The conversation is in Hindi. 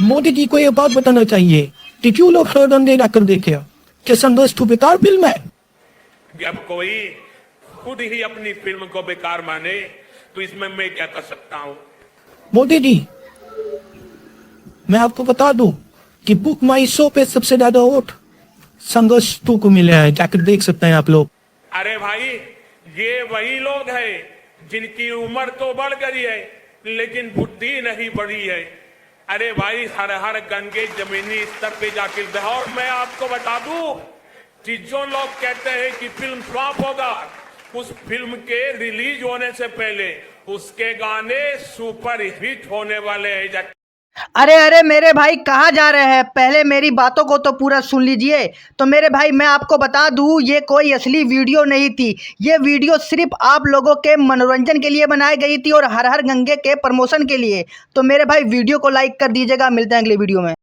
मोदी जी को ये बात बताना चाहिए कि क्यों लोग सर्वदंडे जाकर देखे कि संघर्ष तो बेकार फिल्म है। जब कोई खुद ही अपनी फिल्म को बेकार माने तो इसमें मैं क्या कर सकता हूं? मोदी जी, मैं आपको बता दूं कि बुक माई शो पे सबसे ज्यादा वोट संघर्ष 2 को मिले हैं, जाकर देख सकते हैं आप लोग। अरे भाई, ये वही लोग हैं जिनकी उम्र तो बढ़ गई है लेकिन बुद्धि नहीं बढ़ी है। अरे भाई, हर हर गंगे जमीनी स्तर पे जाकर और मैं आपको बता दूं कि जो लोग कहते हैं कि फिल्म फ्लॉप होगा, उस फिल्म के रिलीज होने से पहले उसके गाने सुपर हिट होने वाले हैं। अरे अरे मेरे भाई कहाँ जा रहे हैं? पहले मेरी बातों को तो पूरा सुन लीजिए। तो मेरे भाई मैं आपको बता दूं, ये कोई असली वीडियो नहीं थी। ये वीडियो सिर्फ आप लोगों के मनोरंजन के लिए बनाई गई थी और हर हर गंगे के प्रमोशन के लिए। तो मेरे भाई वीडियो को लाइक कर दीजिएगा। मिलते हैं अगले वीडियो में।